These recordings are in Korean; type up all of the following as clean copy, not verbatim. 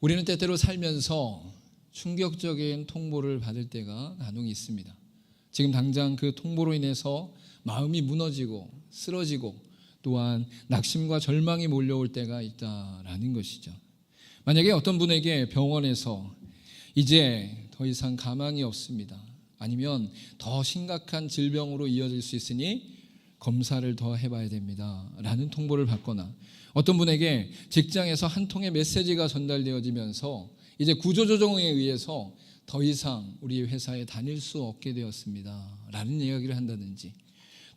우리는 때때로 살면서 충격적인 통보를 받을 때가 간혹 있습니다. 지금 당장 그 통보로 인해서 마음이 무너지고 쓰러지고 또한 낙심과 절망이 몰려올 때가 있다라는 것이죠. 만약에 어떤 분에게 병원에서 이제 더 이상 가망이 없습니다, 아니면 더 심각한 질병으로 이어질 수 있으니 검사를 더 해봐야 됩니다 라는 통보를 받거나, 어떤 분에게 직장에서 한 통의 메시지가 전달되어지면서 이제 구조조정에 의해서 더 이상 우리 회사에 다닐 수 없게 되었습니다 라는 이야기를 한다든지,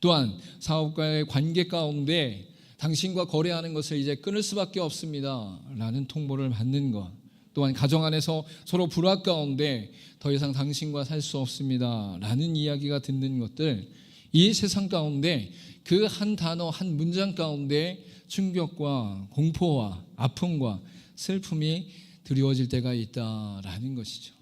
또한 사업과의 관계 가운데 당신과 거래하는 것을 이제 끊을 수밖에 없습니다 라는 통보를 받는 것, 또한 가정 안에서 서로 불화 가운데 더 이상 당신과 살 수 없습니다 라는 이야기가 듣는 것들, 이 세상 가운데 그 한 단어 한 문장 가운데 충격과 공포와 아픔과 슬픔이 드리워질 때가 있다라는 것이죠.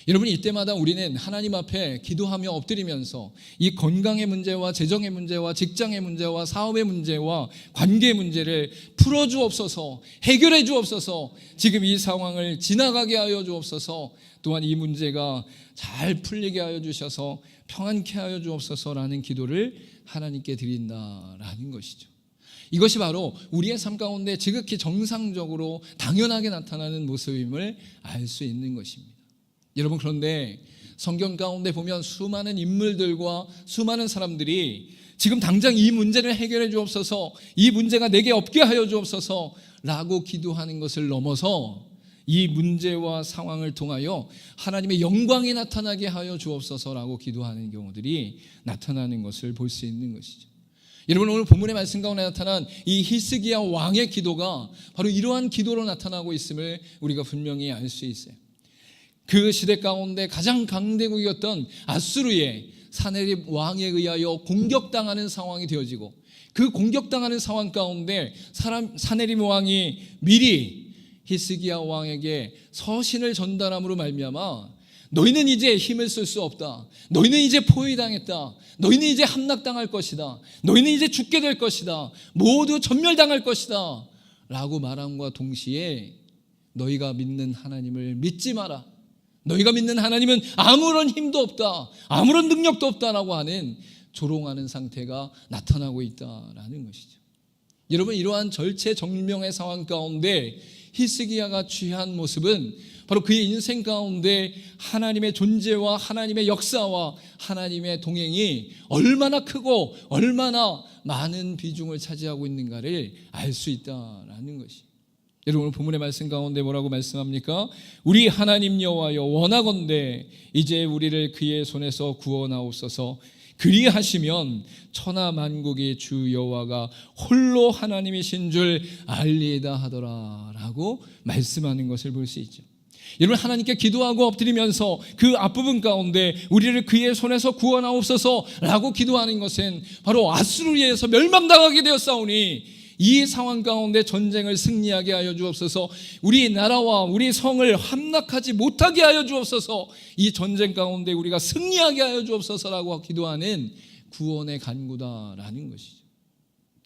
여러분, 이때마다 우리는 하나님 앞에 기도하며 엎드리면서 이 건강의 문제와 재정의 문제와 직장의 문제와 사업의 문제와 관계의 문제를 풀어주옵소서, 해결해 주옵소서, 지금 이 상황을 지나가게 하여 주옵소서, 또한 이 문제가 잘 풀리게 하여 주셔서 평안케 하여 주옵소서라는 기도를 하나님께 드린다라는 것이죠. 이것이 바로 우리의 삶 가운데 지극히 정상적으로 당연하게 나타나는 모습임을 알 수 있는 것입니다. 여러분, 그런데 성경 가운데 보면 수많은 인물들과 수많은 사람들이 지금 당장 이 문제를 해결해 주옵소서, 이 문제가 내게 없게 하여 주옵소서 라고 기도하는 것을 넘어서 이 문제와 상황을 통하여 하나님의 영광이 나타나게 하여 주옵소서라고 기도하는 경우들이 나타나는 것을 볼 수 있는 것이죠. 여러분, 오늘 본문의 말씀 가운데 나타난 이 히스기야 왕의 기도가 바로 이러한 기도로 나타나고 있음을 우리가 분명히 알 수 있어요. 그 시대 가운데 가장 강대국이었던 아수르의 사네립 왕에 의하여 공격당하는 상황이 되어지고, 그 공격당하는 상황 가운데 사네립 왕이 미리 히스기야 왕에게 서신을 전달함으로 말미암아 너희는 이제 힘을 쓸 수 없다, 너희는 이제 포위당했다, 너희는 이제 함락당할 것이다, 너희는 이제 죽게 될 것이다, 모두 전멸당할 것이다 라고 말함과 동시에 너희가 믿는 하나님을 믿지 마라, 너희가 믿는 하나님은 아무런 힘도 없다, 아무런 능력도 없다라고 하는 조롱하는 상태가 나타나고 있다라는 것이죠. 여러분, 이러한 절체절명의 상황 가운데 히스기야가 취한 모습은 바로 그의 인생 가운데 하나님의 존재와 하나님의 역사와 하나님의 동행이 얼마나 크고 얼마나 많은 비중을 차지하고 있는가를 알 수 있다라는 것이. 여러분, 오늘 본문의 말씀 가운데 뭐라고 말씀합니까? 우리 하나님 여호와여, 원하건대 이제 우리를 그의 손에서 구원하옵소서. 그리하시면 천하 만국의 주 여호와가 홀로 하나님이신 줄 알리이다 하더라 라고 말씀하는 것을 볼 수 있죠. 여러분, 하나님께 기도하고 엎드리면서 그 앞부분 가운데 우리를 그의 손에서 구원하옵소서 라고 기도하는 것은 바로 아수르에 의해서 멸망당하게 되었사오니 이 상황 가운데 전쟁을 승리하게 하여 주옵소서, 우리 나라와 우리 성을 함락하지 못하게 하여 주옵소서, 이 전쟁 가운데 우리가 승리하게 하여 주옵소서라고 기도하는 구원의 간구다라는 것이죠.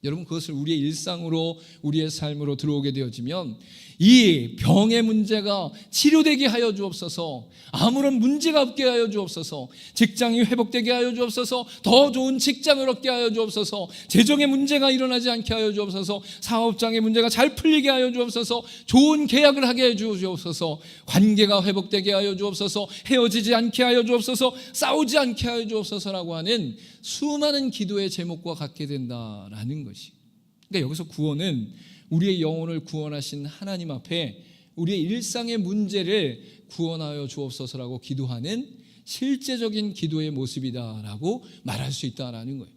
여러분, 그것을 우리의 일상으로 우리의 삶으로 들어오게 되어지면 이 병의 문제가 치료되게 하여 주옵소서, 아무런 문제가 없게 하여 주옵소서, 직장이 회복되게 하여 주옵소서, 더 좋은 직장을 얻게 하여 주옵소서, 재정의 문제가 일어나지 않게 하여 주옵소서, 사업장의 문제가 잘 풀리게 하여 주옵소서, 좋은 계약을 하게 하여 주옵소서, 관계가 회복되게 하여 주옵소서, 헤어지지 않게 하여 주옵소서, 싸우지 않게 하여 주옵소서라고 하는 수많은 기도의 제목과 같게 된다라는 것이. 그러니까 여기서 구원은 우리의 영혼을 구원하신 하나님 앞에 우리의 일상의 문제를 구원하여 주옵소서라고 기도하는 실제적인 기도의 모습이다라고 말할 수 있다라는 거예요.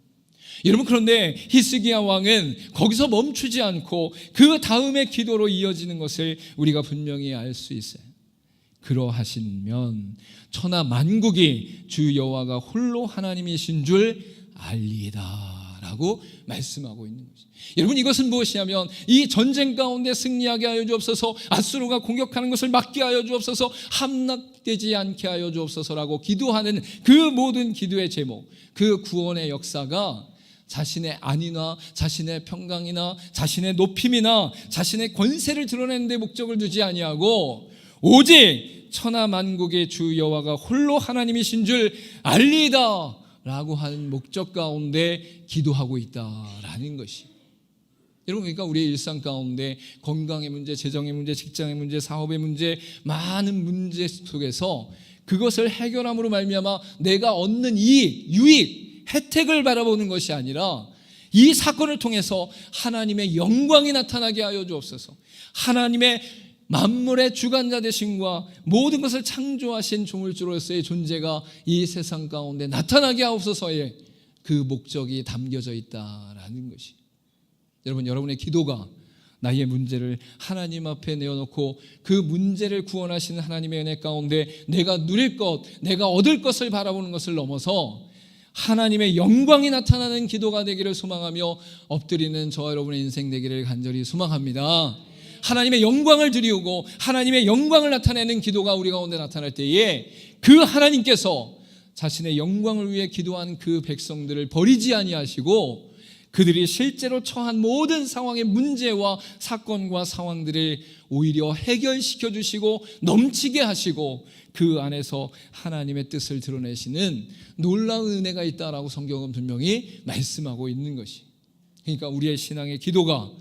여러분, 그런데 히스기야 왕은 거기서 멈추지 않고 그 다음의 기도로 이어지는 것을 우리가 분명히 알 수 있어요. 그러하시면 천하 만국이 주 여호와가 홀로 하나님이신 줄 알리이다 라고 말씀하고 있는 것이죠. 여러분, 이것은 무엇이냐면 이 전쟁 가운데 승리하게 하여 주옵소서, 아수르가 공격하는 것을 막게 하여 주옵소서, 함락되지 않게 하여 주옵소서라고 기도하는 그 모든 기도의 제목, 그 구원의 역사가 자신의 안위나 자신의 평강이나 자신의 높임이나 자신의 권세를 드러내는 데 목적을 두지 아니하고 오직 천하 만국의 주 여호와가 홀로 하나님이신 줄 알리이다 라고 하는 목적 가운데 기도하고 있다라는 것이. 여러분, 그러니까 우리의 일상 가운데 건강의 문제, 재정의 문제, 직장의 문제, 사업의 문제, 많은 문제 속에서 그것을 해결함으로 말미암아 내가 얻는 이익, 유익, 혜택을 바라보는 것이 아니라 이 사건을 통해서 하나님의 영광이 나타나게 하여 주옵소서. 하나님의 만물의 주관자 되심과 모든 것을 창조하신 조물주로서의 존재가 이 세상 가운데 나타나게 하옵소서의 그 목적이 담겨져 있다라는 것이. 여러분, 여러분의 기도가 나의 문제를 하나님 앞에 내어놓고 그 문제를 구원하시는 하나님의 은혜 가운데 내가 누릴 것, 내가 얻을 것을 바라보는 것을 넘어서 하나님의 영광이 나타나는 기도가 되기를 소망하며 엎드리는 저와 여러분의 인생 되기를 간절히 소망합니다. 하나님의 영광을 드리우고 하나님의 영광을 나타내는 기도가 우리 가운데 나타날 때에 그 하나님께서 자신의 영광을 위해 기도한 그 백성들을 버리지 아니하시고 그들이 실제로 처한 모든 상황의 문제와 사건과 상황들을 오히려 해결시켜 주시고 넘치게 하시고 그 안에서 하나님의 뜻을 드러내시는 놀라운 은혜가 있다라고 성경은 분명히 말씀하고 있는 것이. 그러니까 우리의 신앙의 기도가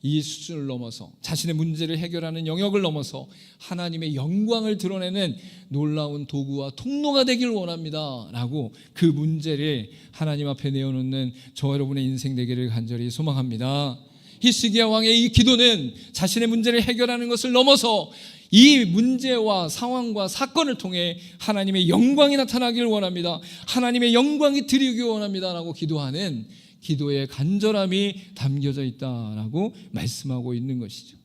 이 수준을 넘어서 자신의 문제를 해결하는 영역을 넘어서 하나님의 영광을 드러내는 놀라운 도구와 통로가 되길 원합니다 라고 그 문제를 하나님 앞에 내어놓는 저와 여러분의 인생 되기를 간절히 소망합니다. 히스기야 왕의 이 기도는 자신의 문제를 해결하는 것을 넘어서 이 문제와 상황과 사건을 통해 하나님의 영광이 나타나길 원합니다. 하나님의 영광이 드리길 원합니다 라고 기도하는 기도의 간절함이 담겨져 있다라고 말씀하고 있는 것이죠.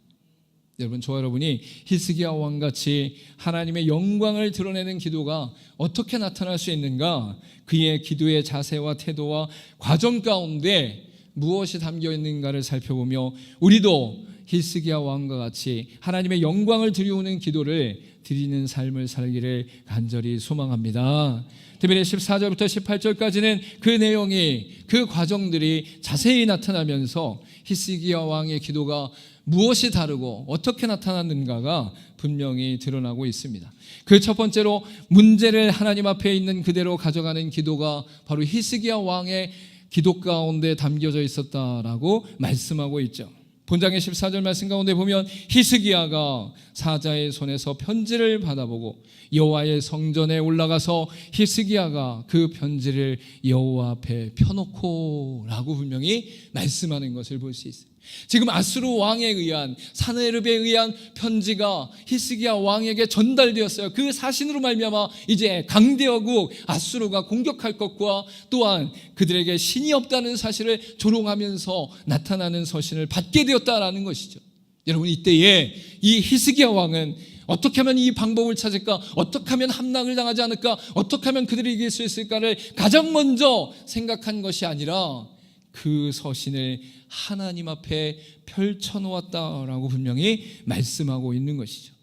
여러분, 저와 여러분이 히스기야 왕같이 하나님의 영광을 드러내는 기도가 어떻게 나타날 수 있는가? 그의 기도의 자세와 태도와 과정 가운데 무엇이 담겨 있는가를 살펴보며 우리도 히스기야 왕과 같이 하나님의 영광을 드리우는 기도를 드리는 삶을 살기를 간절히 소망합니다. 특별히 14절부터 18절까지는 그 내용이, 그 과정들이 자세히 나타나면서 히스기야 왕의 기도가 무엇이 다르고 어떻게 나타났는가가 분명히 드러나고 있습니다. 그 첫 번째로 문제를 하나님 앞에 있는 그대로 가져가는 기도가 바로 히스기야 왕의 기도 가운데 담겨져 있었다라고 말씀하고 있죠. 본장의 14절 말씀 가운데 보면 히스기야가 사자의 손에서 편지를 받아보고 여호와의 성전에 올라가서 히스기야가 그 편지를 여호와 앞에 펴놓고 라고 분명히 말씀하는 것을 볼 수 있어요. 지금 아수르 왕에 의한, 사네르비에 의한 편지가 히스기야 왕에게 전달되었어요. 그 사신으로 말미암아 이제 강대국 아수르가 공격할 것과 또한 그들에게 신이 없다는 사실을 조롱하면서 나타나는 서신을 받게 되었다라는 것이죠. 여러분, 이때에 이 히스기야 왕은 어떻게 하면 이 방법을 찾을까? 어떻게 하면 함락을 당하지 않을까? 어떻게 하면 그들을 이길 수 있을까를 가장 먼저 생각한 것이 아니라 그 서신을 하나님 앞에 펼쳐놓았다라고 분명히 말씀하고 있는 것이죠.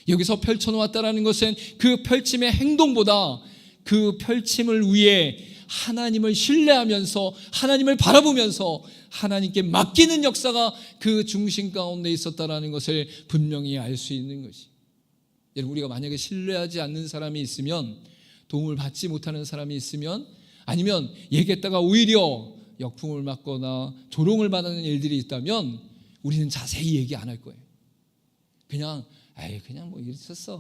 여기서 펼쳐놓았다라는 것은 그 펼침의 행동보다 그 펼침을 위해 하나님을 신뢰하면서 하나님을 바라보면서 하나님께 맡기는 역사가 그 중심 가운데 있었다라는 것을 분명히 알 수 있는 것이. 여러분, 우리가 만약에 신뢰하지 않는 사람이 있으면, 도움을 받지 못하는 사람이 있으면, 아니면 얘기했다가 오히려 역풍을 맞거나 조롱을 받는 일들이 있다면 우리는 자세히 얘기 안 할 거예요. 그냥 뭐 이랬었어,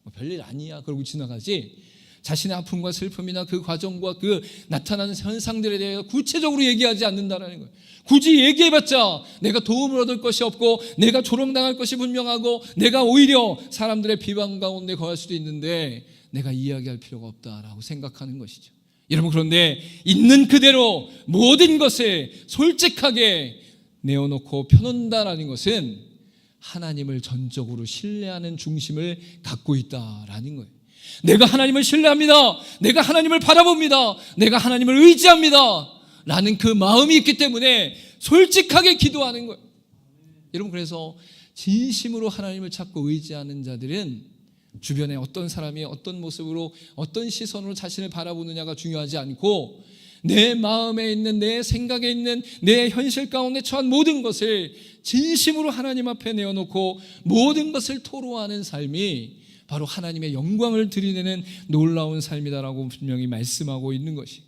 뭐 별일 아니야 그러고 지나가지, 자신의 아픔과 슬픔이나 그 과정과 그 나타나는 현상들에 대해 구체적으로 얘기하지 않는다는 거예요. 굳이 얘기해봤자 내가 도움을 얻을 것이 없고 내가 조롱당할 것이 분명하고 내가 오히려 사람들의 비방 가운데 거할 수도 있는데 내가 이야기할 필요가 없다라고 생각하는 것이죠. 여러분, 그런데 있는 그대로 모든 것을 솔직하게 내어놓고 펴놓는다라는 것은 하나님을 전적으로 신뢰하는 중심을 갖고 있다라는 거예요. 내가 하나님을 신뢰합니다. 내가 하나님을 바라봅니다. 내가 하나님을 의지합니다. 라는 그 마음이 있기 때문에 솔직하게 기도하는 거예요. 여러분, 그래서 진심으로 하나님을 찾고 의지하는 자들은 주변에 어떤 사람이 어떤 모습으로 어떤 시선으로 자신을 바라보느냐가 중요하지 않고 내 마음에 있는, 내 생각에 있는, 내 현실 가운데 처한 모든 것을 진심으로 하나님 앞에 내어놓고 모든 것을 토로하는 삶이 바로 하나님의 영광을 드러내는 놀라운 삶이다라고 분명히 말씀하고 있는 것이.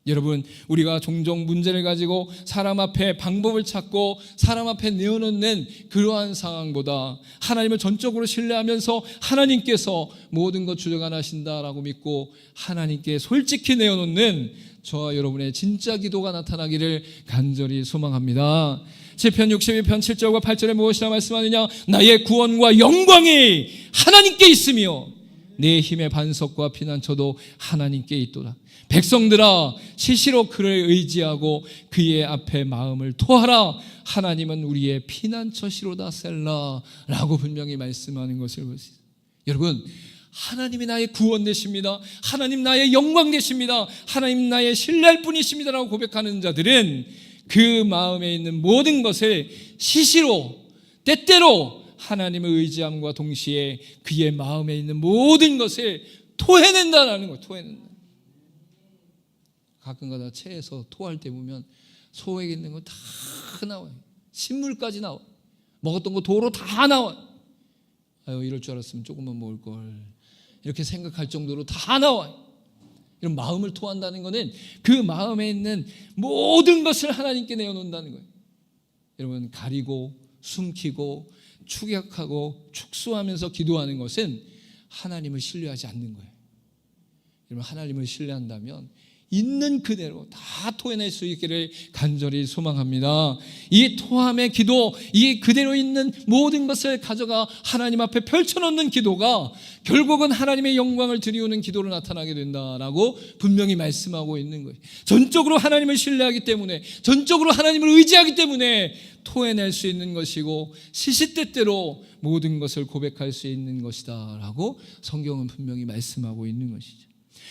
여러분, 우리가 종종 문제를 가지고 사람 앞에 방법을 찾고 사람 앞에 내어놓는 그러한 상황보다 하나님을 전적으로 신뢰하면서 하나님께서 모든 것 주관하신다라고 믿고 하나님께 솔직히 내어놓는 저와 여러분의 진짜 기도가 나타나기를 간절히 소망합니다. 시편 62편 7절과 8절에 무엇이라 말씀하느냐? 나의 구원과 영광이 하나님께 있으며 내 힘의 반석과 피난처도 하나님께 있도다. 백성들아, 시시로 그를 의지하고 그의 앞에 마음을 토하라. 하나님은 우리의 피난처시로다 셀라라고 분명히 말씀하는 것을 보세요. 여러분, 하나님이 나의 구원 되십니다. 하나님 나의 영광 되십니다. 하나님 나의 신뢰할 분이십니다라고 고백하는 자들은 그 마음에 있는 모든 것을 시시로, 때때로 하나님을 의지함과 동시에 그의 마음에 있는 모든 것을 토해낸다라는 거예요. 토해낸다. 가끔가다 체해서 토할 때 보면 소에 있는 거 다 나와요. 신물까지 나와. 먹었던 거 도로 다 나와. 아유, 이럴 줄 알았으면 조금만 먹을 걸. 이렇게 생각할 정도로 다 나와요. 이런 마음을 토한다는 것은 그 마음에 있는 모든 것을 하나님께 내어놓는다는 거예요. 여러분, 가리고 숨기고 축약하고 축소하면서 기도하는 것은 하나님을 신뢰하지 않는 거예요. 여러분, 하나님을 신뢰한다면 있는 그대로 다 토해낼 수 있기를 간절히 소망합니다. 이 토함의 기도, 이 그대로 있는 모든 것을 가져가 하나님 앞에 펼쳐놓는 기도가 결국은 하나님의 영광을 드리우는 기도로 나타나게 된다라고 분명히 말씀하고 있는 거예요. 전적으로 하나님을 신뢰하기 때문에, 전적으로 하나님을 의지하기 때문에 토해낼 수 있는 것이고 시시때때로 모든 것을 고백할 수 있는 것이다 라고 성경은 분명히 말씀하고 있는 것이죠.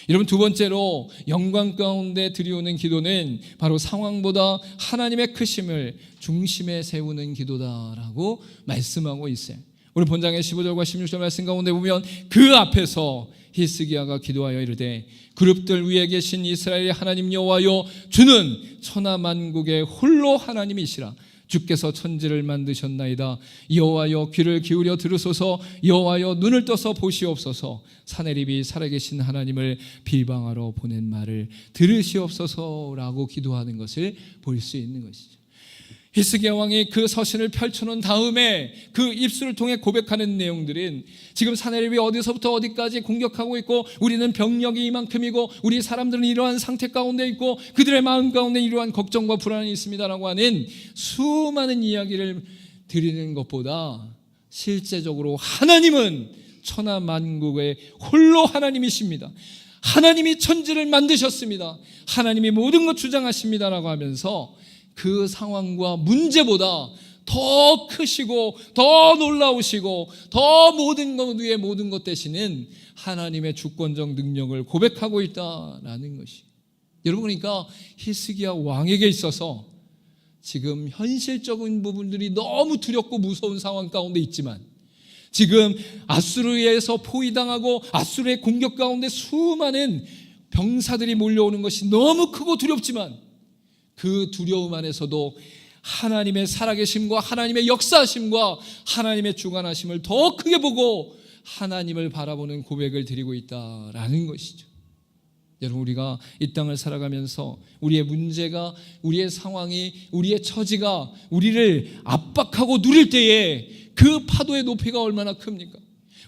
여러분, 두 번째로 영광 가운데 드리우는 기도는 바로 상황보다 하나님의 크심을 중심에 세우는 기도다라고 말씀하고 있어요. 우리 본장의 15절과 16절 말씀 가운데 보면 그 앞에서 히스기야가 기도하여 이르되 그룹들 위에 계신 이스라엘의 하나님 여호와여, 주는 천하만국의 홀로 하나님이시라. 주께서 천지를 만드셨나이다. 여호와여, 귀를 기울여 들으소서. 여호와여, 눈을 떠서 보시옵소서. 사내립이 살아계신 하나님을 비방하러 보낸 말을 들으시옵소서라고 기도하는 것을 볼 수 있는 것이죠. 히스기야 왕이 그 서신을 펼쳐놓은 다음에 그 입술을 통해 고백하는 내용들은 지금 사내립이 어디서부터 어디까지 공격하고 있고 우리는 병력이 이만큼이고 우리 사람들은 이러한 상태 가운데 있고 그들의 마음 가운데 이러한 걱정과 불안이 있습니다라고 하는 수많은 이야기를 드리는 것보다 실제적으로 하나님은 천하만국의 홀로 하나님이십니다. 하나님이 천지를 만드셨습니다. 하나님이 모든 것 주장하십니다라고 하면서 그 상황과 문제보다 더 크시고 더 놀라우시고 더 모든 것 위에 모든 것 되시는 하나님의 주권적 능력을 고백하고 있다라는 것이. 여러분, 그러니까 히스기야 왕에게 있어서 지금 현실적인 부분들이 너무 두렵고 무서운 상황 가운데 있지만, 지금 아수르에서 포위당하고 아수르의 공격 가운데 수많은 병사들이 몰려오는 것이 너무 크고 두렵지만 그 두려움 안에서도 하나님의 살아계심과 하나님의 역사하심과 하나님의 주관하심을 더 크게 보고 하나님을 바라보는 고백을 드리고 있다라는 것이죠. 여러분, 우리가 이 땅을 살아가면서 우리의 문제가, 우리의 상황이, 우리의 처지가 우리를 압박하고 누릴 때에 그 파도의 높이가 얼마나 큽니까?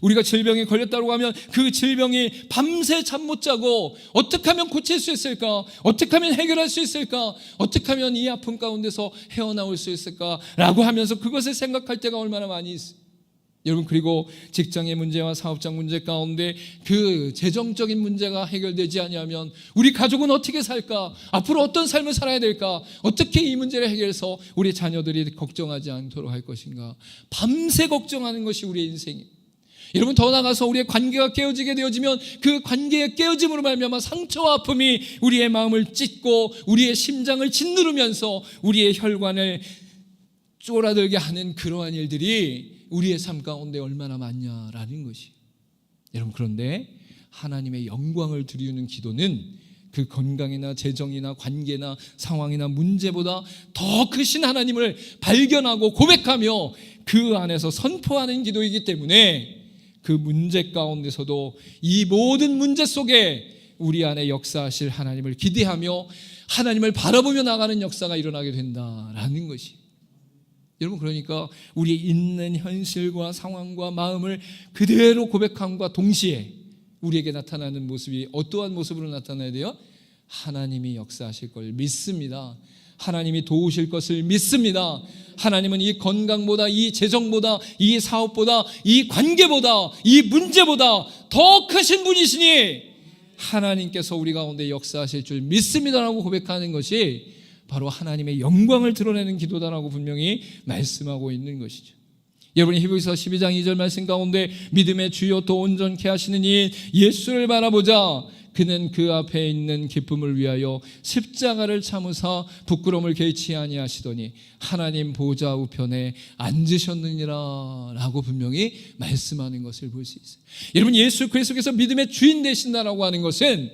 우리가 질병에 걸렸다고 하면 그 질병이 밤새 잠 못 자고 어떻게 하면 고칠 수 있을까? 어떻게 하면 해결할 수 있을까? 어떻게 하면 이 아픔 가운데서 헤어나올 수 있을까? 라고 하면서 그것을 생각할 때가 얼마나 많이 있어요. 여러분, 그리고 직장의 문제와 사업장 문제 가운데 그 재정적인 문제가 해결되지 않으면 우리 가족은 어떻게 살까? 앞으로 어떤 삶을 살아야 될까? 어떻게 이 문제를 해결해서 우리 자녀들이 걱정하지 않도록 할 것인가? 밤새 걱정하는 것이 우리의 인생이에요. 여러분, 더 나아가서 우리의 관계가 깨어지게 되어지면 그 관계의 깨어짐으로 말미암아 상처와 아픔이 우리의 마음을 찢고 우리의 심장을 짓누르면서 우리의 혈관을 쪼라들게 하는 그러한 일들이 우리의 삶 가운데 얼마나 많냐라는 것이. 여러분, 그런데 하나님의 영광을 드리는 기도는 그 건강이나 재정이나 관계나 상황이나 문제보다 더 크신 하나님을 발견하고 고백하며 그 안에서 선포하는 기도이기 때문에 그 문제 가운데서도 이 모든 문제 속에 우리 안에 역사하실 하나님을 기대하며 하나님을 바라보며 나가는 역사가 일어나게 된다라는 것이, 여러분, 그러니까 우리 있는 현실과 상황과 마음을 그대로 고백함과 동시에 우리에게 나타나는 모습이 어떠한 모습으로 나타나야 돼요? 하나님이 역사하실 걸 믿습니다. 하나님이 도우실 것을 믿습니다. 하나님은 이 건강보다, 이 재정보다, 이 사업보다, 이 관계보다, 이 문제보다 더 크신 분이시니 하나님께서 우리 가운데 역사하실 줄 믿습니다라고 고백하는 것이 바로 하나님의 영광을 드러내는 기도다라고 분명히 말씀하고 있는 것이죠. 여러분이 히브리서 12장 2절 말씀 가운데 믿음의 주요 또 온전케 하시는 이 예수를 바라보자. 그는 그 앞에 있는 기쁨을 위하여 십자가를 참으사 부끄러움을 개의치 아니하시더니 하나님 보좌 우편에 앉으셨느니라 라고 분명히 말씀하는 것을 볼 수 있어요. 여러분, 예수 그리스도께서 믿음의 주인 되신다라고 하는 것은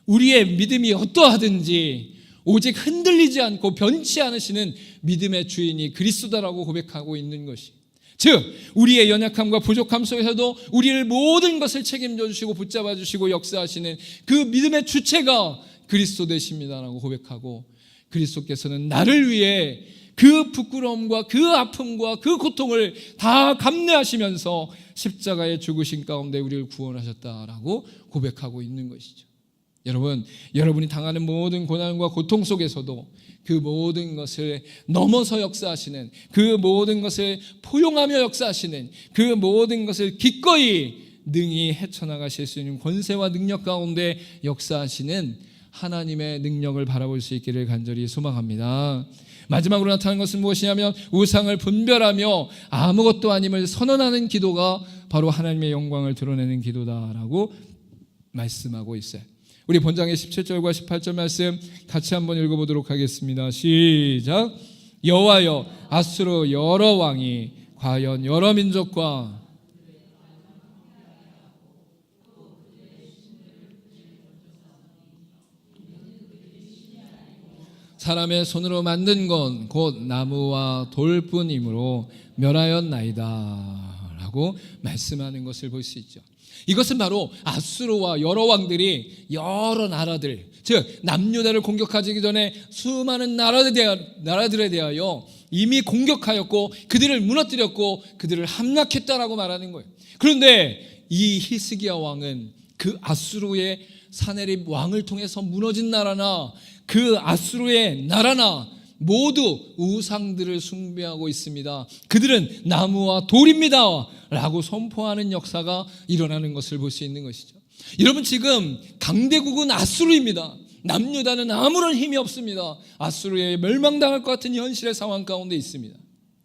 우리의 믿음이 어떠하든지 오직 흔들리지 않고 변치 않으시는 믿음의 주인이 그리스도다라고 고백하고 있는 것이, 즉 우리의 연약함과 부족함 속에서도 우리를 모든 것을 책임져 주시고 붙잡아 주시고 역사하시는 그 믿음의 주체가 그리스도 되십니다라고 고백하고, 그리스도께서는 나를 위해 그 부끄러움과 그 아픔과 그 고통을 다 감내하시면서 십자가의 죽으신 가운데 우리를 구원하셨다라고 고백하고 있는 것이죠. 여러분, 여러분이 당하는 모든 고난과 고통 속에서도 그 모든 것을 넘어서 역사하시는, 그 모든 것을 포용하며 역사하시는, 그 모든 것을 기꺼이 능히 헤쳐나가실 수 있는 권세와 능력 가운데 역사하시는 하나님의 능력을 바라볼 수 있기를 간절히 소망합니다. 마지막으로 나타나는 것은 무엇이냐면 우상을 분별하며 아무것도 아님을 선언하는 기도가 바로 하나님의 영광을 드러내는 기도다라고 말씀하고 있어요. 우리 본장의 17절과 18절 말씀 같이 한번 읽어보도록 하겠습니다. 시작. 여호와여, 아수르 여러 왕이 과연 여러 민족과 사람의 손으로 만든 건 곧 나무와 돌뿐이므로 멸하였나이다 라고 말씀하는 것을 볼 수 있죠. 이것은 바로 아수르와 여러 왕들이 여러 나라들, 즉 남유다를 공격하기 전에 수많은 나라들에 대하여 이미 공격하였고 그들을 무너뜨렸고 그들을 함락했다라고 말하는 거예요. 그런데 이 히스기야 왕은 그 아수르의 사네립 왕을 통해서 무너진 나라나 그 아수르의 나라나 모두 우상들을 숭배하고 있습니다. 그들은 나무와 돌입니다 라고 선포하는 역사가 일어나는 것을 볼 수 있는 것이죠. 여러분, 지금 강대국은 아수르입니다. 남유다는 아무런 힘이 없습니다. 아수르에 멸망당할 것 같은 현실의 상황 가운데 있습니다.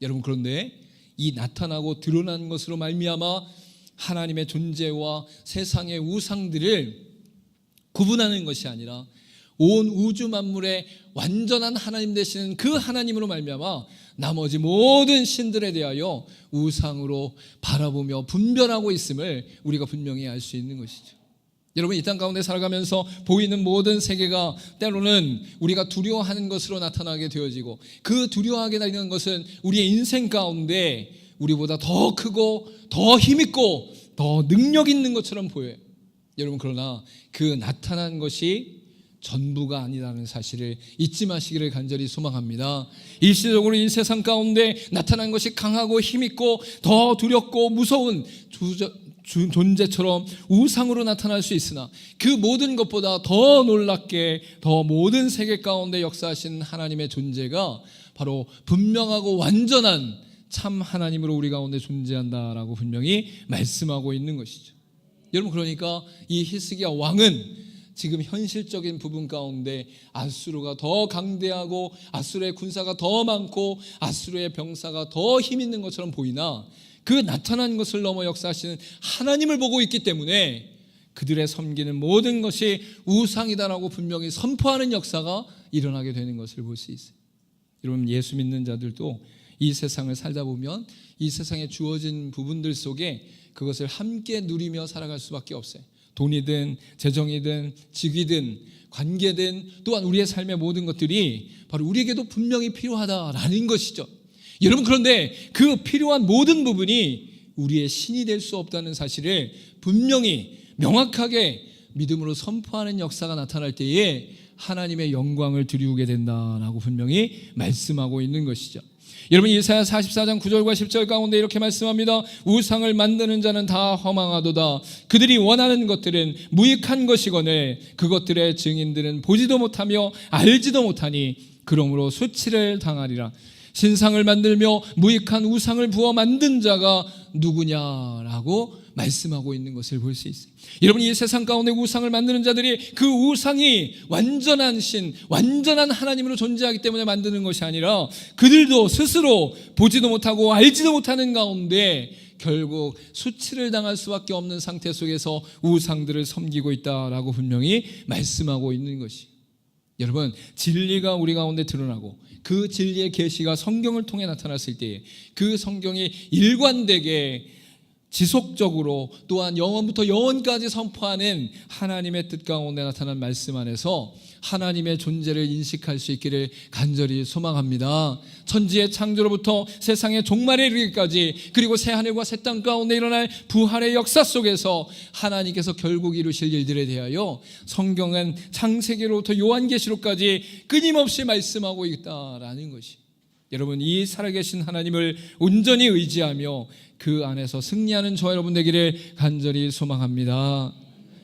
여러분, 그런데 이 나타나고 드러난 것으로 말미암아 하나님의 존재와 세상의 우상들을 구분하는 것이 아니라 온 우주 만물의 완전한 하나님 되시는 그 하나님으로 말미암아 나머지 모든 신들에 대하여 우상으로 바라보며 분별하고 있음을 우리가 분명히 알 수 있는 것이죠. 여러분, 이 땅 가운데 살아가면서 보이는 모든 세계가 때로는 우리가 두려워하는 것으로 나타나게 되어지고, 그 두려워하게 되는 것은 우리의 인생 가운데 우리보다 더 크고 더 힘있고 더 능력 있는 것처럼 보여요. 여러분, 그러나 그 나타난 것이 전부가 아니라는 사실을 잊지 마시기를 간절히 소망합니다. 일시적으로 이 세상 가운데 나타난 것이 강하고 힘있고 더 두렵고 무서운 존재처럼 우상으로 나타날 수 있으나 그 모든 것보다 더 놀랍게 더 모든 세계 가운데 역사하신 하나님의 존재가 바로 분명하고 완전한 참 하나님으로 우리 가운데 존재한다라고 분명히 말씀하고 있는 것이죠. 여러분, 그러니까 이 히스기야 왕은 지금 현실적인 부분 가운데 아수르가 더 강대하고 아수르의 군사가 더 많고 아수르의 병사가 더 힘 있는 것처럼 보이나 그 나타난 것을 넘어 역사하시는 하나님을 보고 있기 때문에 그들의 섬기는 모든 것이 우상이다라고 분명히 선포하는 역사가 일어나게 되는 것을 볼 수 있어요. 여러분, 예수 믿는 자들도 이 세상을 살다 보면 이 세상에 주어진 부분들 속에 그것을 함께 누리며 살아갈 수밖에 없어요. 돈이든 재정이든 직위든 관계된 또한 우리의 삶의 모든 것들이 바로 우리에게도 분명히 필요하다라는 것이죠. 여러분, 그런데 그 필요한 모든 부분이 우리의 신이 될 수 없다는 사실을 분명히 명확하게 믿음으로 선포하는 역사가 나타날 때에 하나님의 영광을 드리우게 된다라고 분명히 말씀하고 있는 것이죠. 여러분, 이사야 44장 9절과 10절 가운데 이렇게 말씀합니다. 우상을 만드는 자는 다 허망하도다. 그들이 원하는 것들은 무익한 것이거늘 그것들의 증인들은 보지도 못하며 알지도 못하니 그러므로 수치를 당하리라. 신상을 만들며 무익한 우상을 부어 만든 자가 누구냐라고 말씀하고 있는 것을 볼 수 있어요. 여러분, 이 세상 가운데 우상을 만드는 자들이 그 우상이 완전한 신, 완전한 하나님으로 존재하기 때문에 만드는 것이 아니라 그들도 스스로 보지도 못하고 알지도 못하는 가운데 결국 수치를 당할 수밖에 없는 상태 속에서 우상들을 섬기고 있다라고 분명히 말씀하고 있는 것이. 여러분, 진리가 우리 가운데 드러나고 그 진리의 계시가 성경을 통해 나타났을 때에 그 성경이 일관되게 지속적으로 또한 영원부터 영원까지 선포하는 하나님의 뜻 가운데 나타난 말씀 안에서 하나님의 존재를 인식할 수 있기를 간절히 소망합니다. 천지의 창조로부터 세상의 종말에 이르기까지, 그리고 새하늘과 새 땅 가운데 일어날 부활의 역사 속에서 하나님께서 결국 이루실 일들에 대하여 성경은 창세기로부터 요한계시록까지 끊임없이 말씀하고 있다라는 것이. 여러분, 이 살아계신 하나님을 온전히 의지하며 그 안에서 승리하는 저와 여러분 되기를 간절히 소망합니다.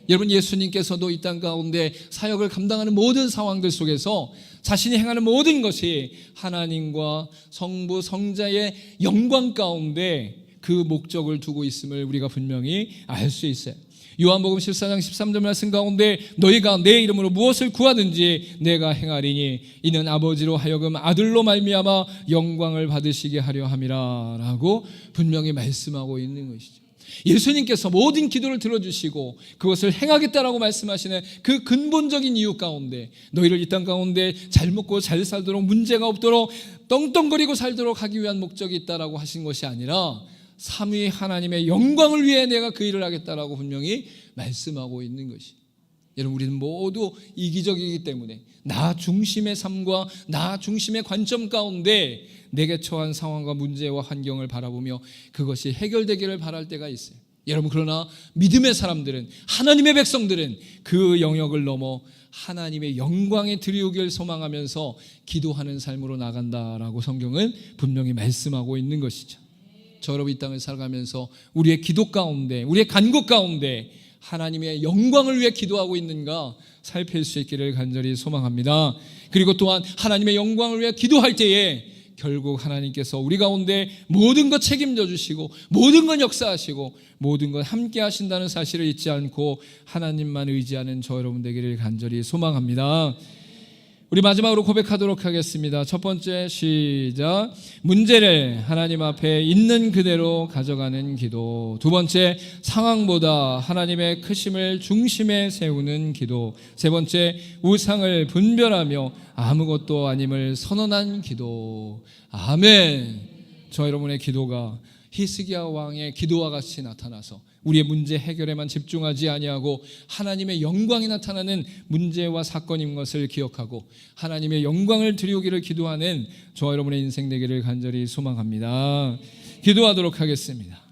여러분, 예수님께서도 이 땅 가운데 사역을 감당하는 모든 상황들 속에서 자신이 행하는 모든 것이 하나님과 성부 성자의 영광 가운데 그 목적을 두고 있음을 우리가 분명히 알 수 있어요. 요한복음 14장 13절 말씀 가운데 너희가 내 이름으로 무엇을 구하든지 내가 행하리니 이는 아버지로 하여금 아들로 말미암아 영광을 받으시게 하려 함이라 라고 분명히 말씀하고 있는 것이죠. 예수님께서 모든 기도를 들어주시고 그것을 행하겠다라고 말씀하시는 그 근본적인 이유 가운데 너희를 이 땅 가운데 잘 먹고 잘 살도록 문제가 없도록 떵떵거리고 살도록 하기 위한 목적이 있다라고 하신 것이 아니라 삼위 하나님의 영광을 위해 내가 그 일을 하겠다라고 분명히 말씀하고 있는 것이. 여러분, 우리는 모두 이기적이기 때문에 나 중심의 삶과 나 중심의 관점 가운데 내게 처한 상황과 문제와 환경을 바라보며 그것이 해결되기를 바랄 때가 있어요. 여러분, 그러나 믿음의 사람들은, 하나님의 백성들은 그 영역을 넘어 하나님의 영광에 드리우길 소망하면서 기도하는 삶으로 나간다라고 성경은 분명히 말씀하고 있는 것이죠. 저 여러분, 이 땅을 살아가면서 우리의 기도 가운데, 우리의 간구 가운데 하나님의 영광을 위해 기도하고 있는가 살필 수 있기를 간절히 소망합니다. 그리고 또한 하나님의 영광을 위해 기도할 때에 결국 하나님께서 우리 가운데 모든 것 책임져 주시고 모든 것 역사하시고 모든 것 함께 하신다는 사실을 잊지 않고 하나님만 의지하는 저 여러분 되기를 간절히 소망합니다. 우리 마지막으로 고백하도록 하겠습니다. 첫 번째, 시작. 문제를 하나님 앞에 있는 그대로 가져가는 기도. 두 번째, 상황보다 하나님의 크심을 중심에 세우는 기도. 세 번째, 우상을 분별하며 아무것도 아님을 선언한 기도. 아멘. 저 여러분의 기도가 히스기야 왕의 기도와 같이 나타나서 우리의 문제 해결에만 집중하지 아니하고 하나님의 영광이 나타나는 문제와 사건인 것을 기억하고 하나님의 영광을 드리우기를 기도하는 저와 여러분의 인생 되기를 간절히 소망합니다. 기도하도록 하겠습니다.